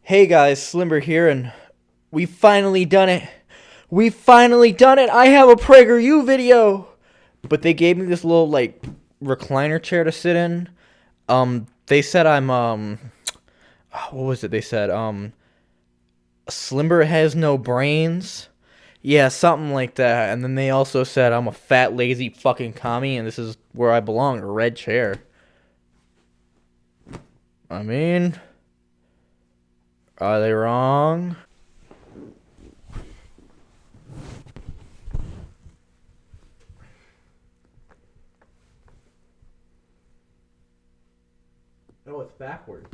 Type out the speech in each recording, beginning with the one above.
Hey guys, Slimber here, and we finally done it. We finally done it. I have a PragerU video. But they gave me this little recliner chair to sit in. They said I'm what was it? They said Slimber has no brains. Yeah, something like that. And then they also said I'm a fat, lazy fucking commie, and this is where I belong, a red chair. I mean, are they wrong? Oh, it's backwards.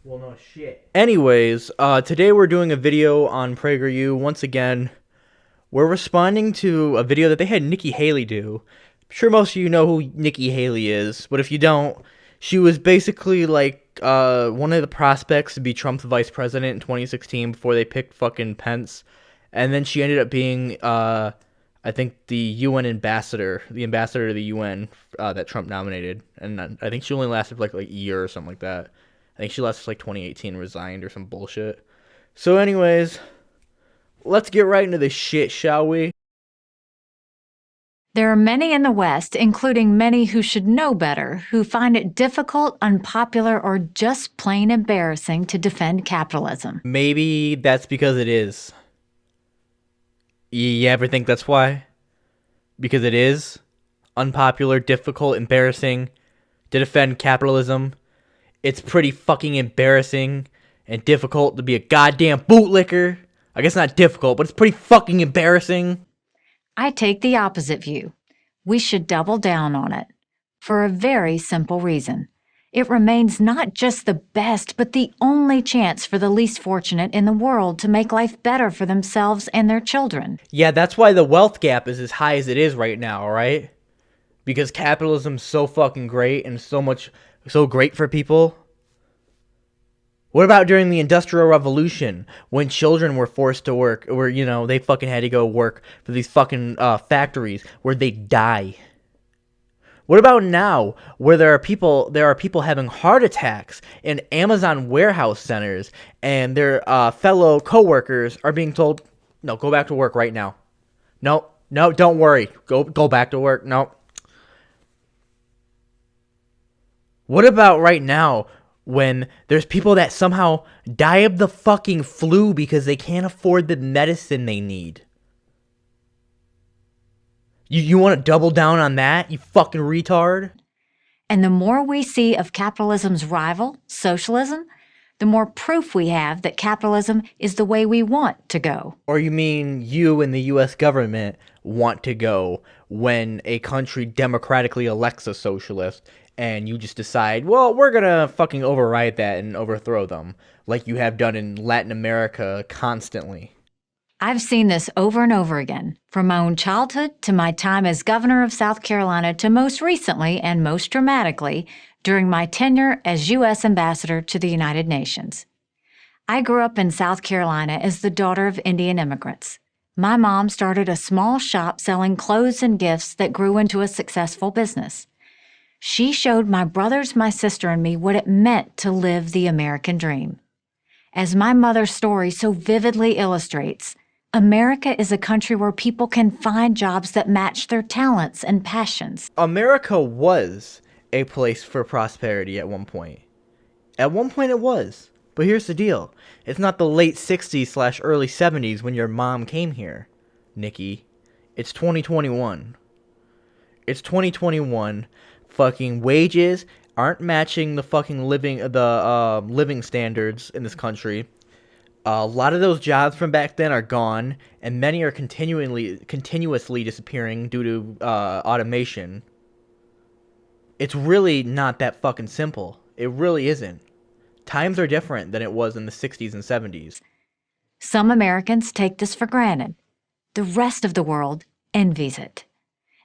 Well, no shit. Anyways, today we're doing a video on PragerU. Once again, we're responding to a video that they had Nikki Haley do. I'm sure most of you know who Nikki Haley is, but if you don't, she was basically one of the prospects to be Trump's vice president in 2016 before they picked fucking Pence. And then she ended up being, I think, the UN ambassador, the ambassador to the UN that Trump nominated. And I think she only lasted for like a year or something like that. I think she lasted 2018, resigned or some bullshit. So anyways, let's get right into this shit, shall we? There are many in the West, including many who should know better, who find it difficult, unpopular, or just plain embarrassing to defend capitalism. Maybe that's because it is. You ever think that's why? Because it is unpopular, difficult, embarrassing to defend capitalism. It's pretty fucking embarrassing and difficult to be a goddamn bootlicker. I guess not difficult, but it's pretty fucking embarrassing. I take the opposite view. We should double down on it. For a very simple reason. It remains not just the best, but the only chance for the least fortunate in the world to make life better for themselves and their children. Yeah, that's why the wealth gap is as high as it is right now, right? Because capitalism's so fucking great and so great for people. What about during the Industrial Revolution, when children were forced to work, or, they fucking had to go work for these fucking factories where they die? What about now, where there are people having heart attacks in Amazon warehouse centers, and their fellow coworkers are being told, "No, go back to work right now. No, don't worry, go back to work." No. What about right now, when there's people that somehow die of the fucking flu because they can't afford the medicine they need? You want to double down on that, you fucking retard? And the more we see of capitalism's rival, socialism, the more proof we have that capitalism is the way we want to go. Or you mean you and the US government want to go when a country democratically elects a socialist and you just decide, well, we're gonna fucking override that and overthrow them, like you have done in Latin America constantly? I've seen this over and over again, from my own childhood to my time as governor of South Carolina to most recently and most dramatically during my tenure as U.S. ambassador to the United Nations. I grew up in South Carolina as the daughter of Indian immigrants. My mom started a small shop selling clothes and gifts that grew into a successful business. She showed my brothers, my sister, and me what it meant to live the American dream. As my mother's story so vividly illustrates, America is a country where people can find jobs that match their talents and passions. America was a place for prosperity at one point. At one point it was. But here's the deal. It's not the late 60s / early 70s when your mom came here, Nikki. It's 2021. It's 2021. Fucking wages aren't matching the fucking living standards in this country. A lot of those jobs from back then are gone, and many are continuously disappearing due to automation. It's really not that fucking simple. It really isn't. Times are different than it was in the 60s and 70s. Some Americans take this for granted. The rest of the world envies it.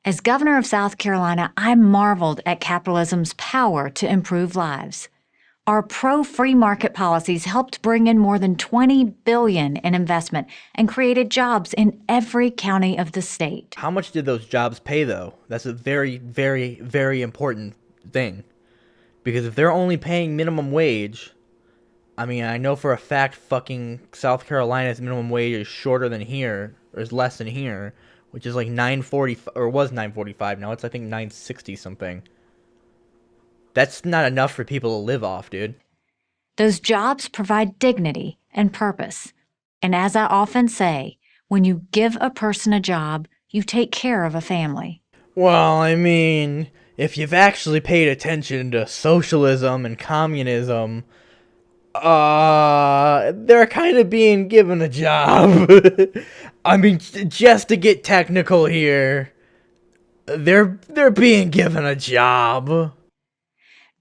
As governor of South Carolina, I marveled at capitalism's power to improve lives. Our pro-free market policies helped bring in more than $20 billion in investment and created jobs in every county of the state. How much did those jobs pay, though? That's a very, very, very important thing. Because if they're only paying minimum wage, I mean, I know for a fact fucking South Carolina's minimum wage is shorter than here, or is less than here, which is like 9.40, or was 9.45. Now it's, I think, 9.60 something. That's not enough for people to live off, dude. Those jobs provide dignity and purpose. And as I often say, when you give a person a job, you take care of a family. Well, I mean, if you've actually paid attention to socialism and communism, they're kind of being given a job. I mean, just to get technical here, they're being given a job.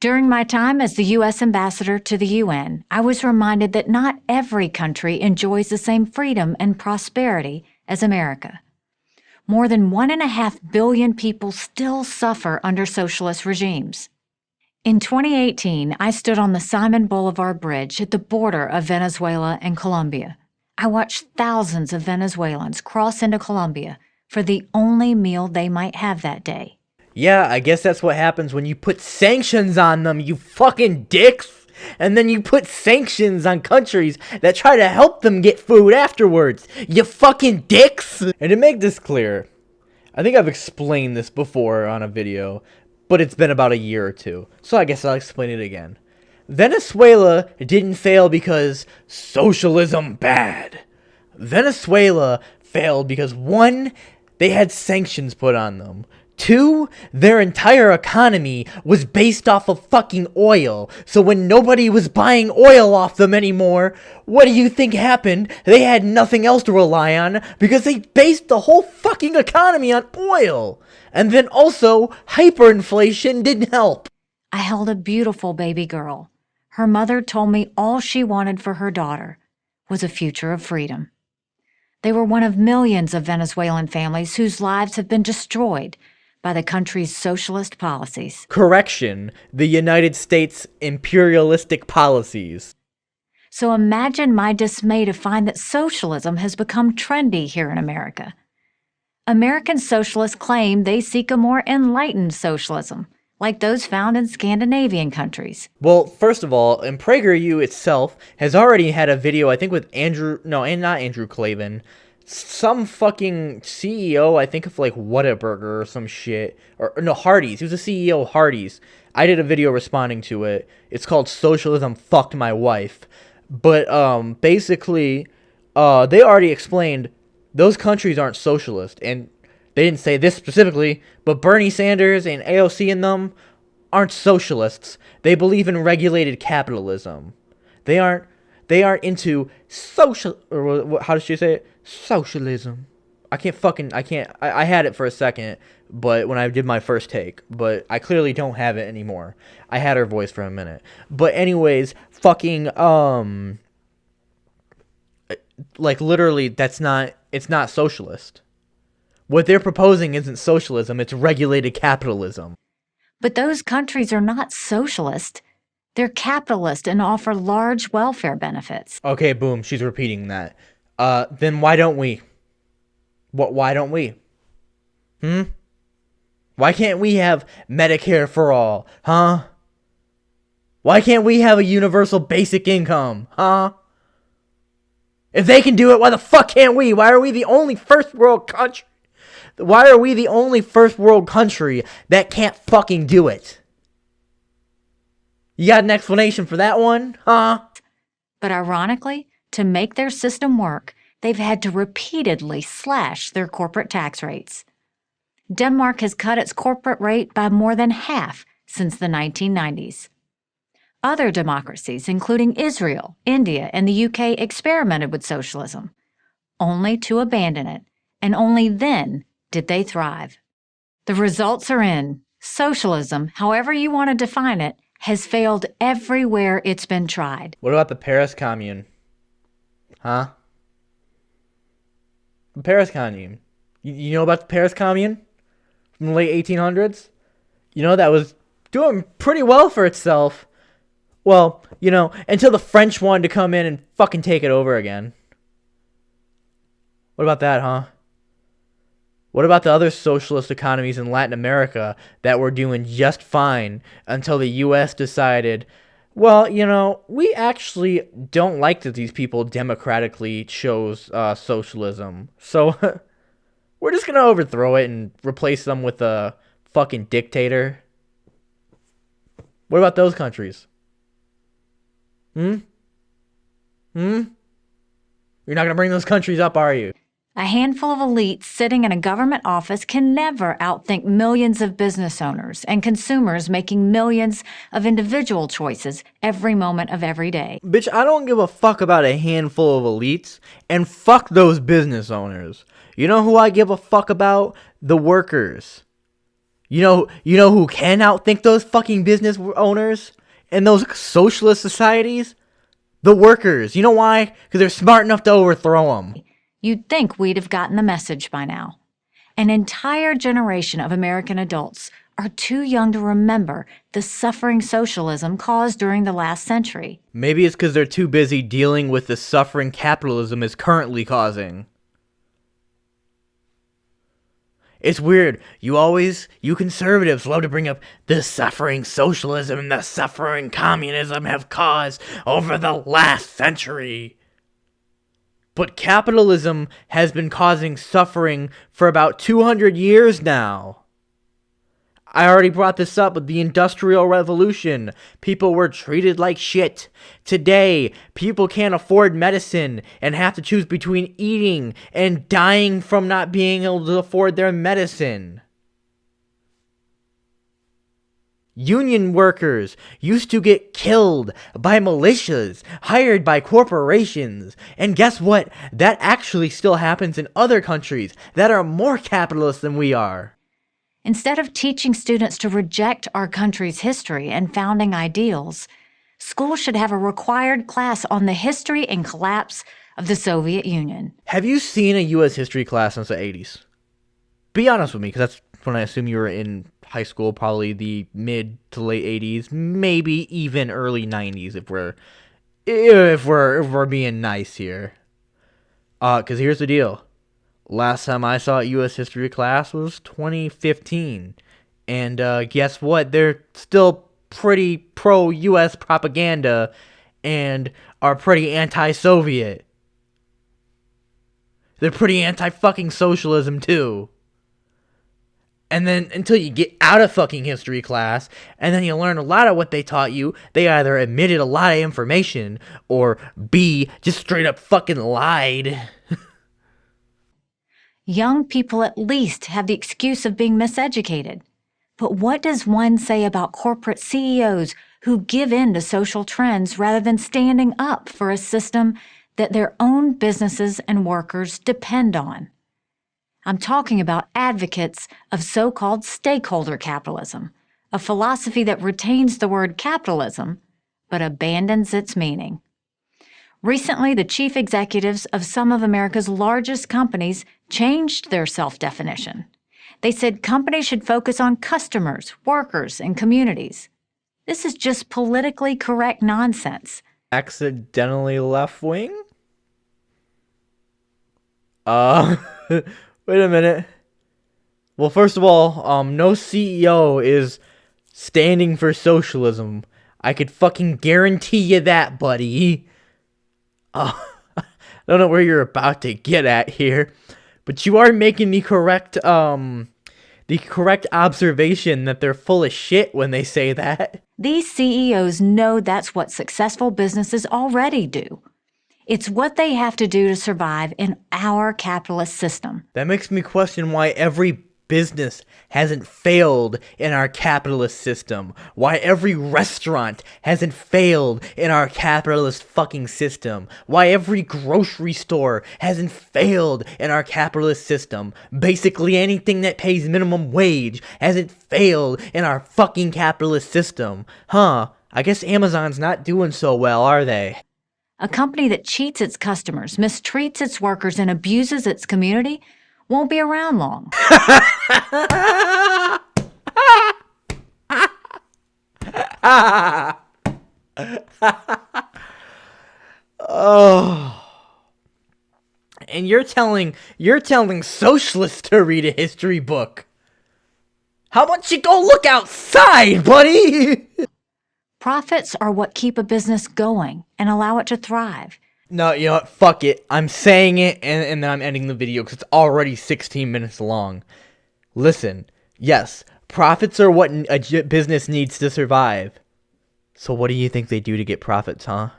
During my time as the U.S. ambassador to the UN, I was reminded that not every country enjoys the same freedom and prosperity as America. More than 1.5 billion people still suffer under socialist regimes. In 2018, I stood on the Simon Bolivar Bridge at the border of Venezuela and Colombia. I watched thousands of Venezuelans cross into Colombia for the only meal they might have that day. Yeah, I guess that's what happens when you put sanctions on them, you fucking dicks! And then you put sanctions on countries that try to help them get food afterwards, you fucking dicks! And to make this clear, I think I've explained this before on a video, but it's been about a year or two, so I guess I'll explain it again. Venezuela didn't fail because socialism bad. Venezuela failed because 1, they had sanctions put on them. 2, their entire economy was based off of fucking oil. So when nobody was buying oil off them anymore, what do you think happened? They had nothing else to rely on because they based the whole fucking economy on oil. And then also, hyperinflation didn't help. I held a beautiful baby girl. Her mother told me all she wanted for her daughter was a future of freedom. They were one of millions of Venezuelan families whose lives have been destroyed by the country's socialist policies. Correction, the United States' imperialistic policies. So imagine my dismay to find that socialism has become trendy here in America. American socialists claim they seek a more enlightened socialism, like those found in Scandinavian countries. Well, first of all, and PragerU itself has already had a video, I think with not Andrew Klavan, some fucking CEO, I think of like Whataburger or some shit, or no, Hardee's. He was the CEO of Hardee's. I did a video responding to it. It's called Socialism Fucked My Wife. But basically, they already explained those countries aren't socialist, and they didn't say this specifically, but Bernie Sanders and AOC and them aren't socialists. They believe in regulated capitalism. They aren't into social, or how did she say it? Socialism. I had it for a second, but when I did my first take, but I clearly don't have it anymore. I had her voice for a minute. But anyways, fucking, like literally it's not socialist. What they're proposing isn't socialism, it's regulated capitalism. But those countries are not socialist. They're capitalist and offer large welfare benefits. Okay, boom, she's repeating that. Then why don't we? Why don't we? Why can't we have Medicare for all, huh? Why can't we have a universal basic income, huh? If they can do it, why the fuck can't we? Why are we the only first world country? Why are we the only first world country that can't fucking do it? You got an explanation for that one, huh? But ironically, to make their system work, they've had to repeatedly slash their corporate tax rates. Denmark has cut its corporate rate by more than half since the 1990s. Other democracies, including Israel, India, and the UK, experimented with socialism, only to abandon it, and only then did they thrive. The results are in. Socialism, however you want to define it, has failed everywhere it's been tried. What about the Paris Commune? Huh? The Paris Commune. You know about the Paris Commune? From the late 1800s? You know, that was doing pretty well for itself. Well, you know, until the French wanted to come in and fucking take it over again. What about that, huh? What about the other socialist economies in Latin America that were doing just fine until the U.S. decided, Well, you know, we actually don't like that these people democratically chose socialism. So we're just going to overthrow it and replace them with a fucking dictator. What about those countries? Hmm? Hmm? You're not going to bring those countries up, are you? A handful of elites sitting in a government office can never outthink millions of business owners and consumers making millions of individual choices every moment of every day. Bitch, I don't give a fuck about a handful of elites, and fuck those business owners. You know who I give a fuck about? The workers. You know who can outthink those fucking business owners and those socialist societies? The workers. You know why? Because they're smart enough to overthrow them. You'd think we'd have gotten the message by now. An entire generation of American adults are too young to remember the suffering socialism caused during the last century. Maybe it's because they're too busy dealing with the suffering capitalism is currently causing. It's weird. You conservatives love to bring up the suffering socialism and the suffering communism have caused over the last century. But capitalism has been causing suffering for about 200 years now. I already brought this up with the Industrial Revolution. People were treated like shit. Today, people can't afford medicine and have to choose between eating and dying from not being able to afford their medicine. Union workers used to get killed by militias hired by corporations. And guess what? That actually still happens in other countries that are more capitalist than we are. Instead of teaching students to reject our country's history and founding ideals, schools should have a required class on the history and collapse of the Soviet Union. Have you seen a U.S. history class since the 80s? Be honest with me, because that's when I assume you were in high school, probably the mid to late 80s, maybe even early 90s if we're being nice here. Because here's the deal. Last time I saw a U.S. history class was 2015. And guess what? They're still pretty pro-U.S. propaganda and are pretty anti-Soviet. They're pretty anti-fucking socialism, too. And then until you get out of fucking history class, and then you learn a lot of what they taught you, they either omitted a lot of information, or B, just straight up fucking lied. Young people at least have the excuse of being miseducated. But what does one say about corporate CEOs who give in to social trends rather than standing up for a system that their own businesses and workers depend on? I'm talking about advocates of so-called stakeholder capitalism, a philosophy that retains the word capitalism but abandons its meaning. Recently, the chief executives of some of America's largest companies changed their self-definition. They said companies should focus on customers, workers, and communities. This is just politically correct nonsense. Accidentally left wing? Wait a minute. Well, first of all, no CEO is standing for socialism. I could fucking guarantee you that, buddy. I don't know where you're about to get at here, but you are making the correct observation that they're full of shit when they say that. These CEOs know that's what successful businesses already do. It's what they have to do to survive in our capitalist system. That makes me question why every business hasn't failed in our capitalist system. Why every restaurant hasn't failed in our capitalist fucking system. Why every grocery store hasn't failed in our capitalist system. Basically anything that pays minimum wage hasn't failed in our fucking capitalist system. Huh, I guess Amazon's not doing so well, are they? A company that cheats its customers, mistreats its workers, and abuses its community won't be around long. Oh. And you're telling socialists to read a history book. How about you go look outside, buddy? Profits are what keep a business going and allow it to thrive. No, you know what? Fuck it. I'm saying it, and then I'm ending the video because it's already 16 minutes long. Listen, yes, profits are what a business needs to survive. So what do you think they do to get profits, huh?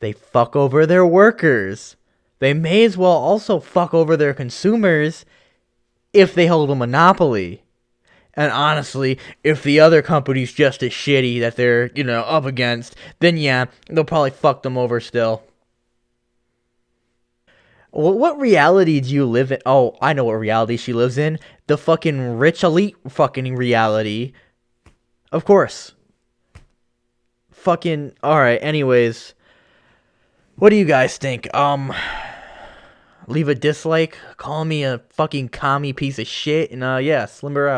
They fuck over their workers. They may as well also fuck over their consumers if they hold a monopoly. And honestly, if the other company's just as shitty that they're, up against, then yeah, they'll probably fuck them over still. What reality do you live in? Oh, I know what reality she lives in. The fucking rich elite fucking reality. Of course. Fucking, alright, anyways. What do you guys think? Leave a dislike, call me a fucking commie piece of shit, and yeah, Slimber out.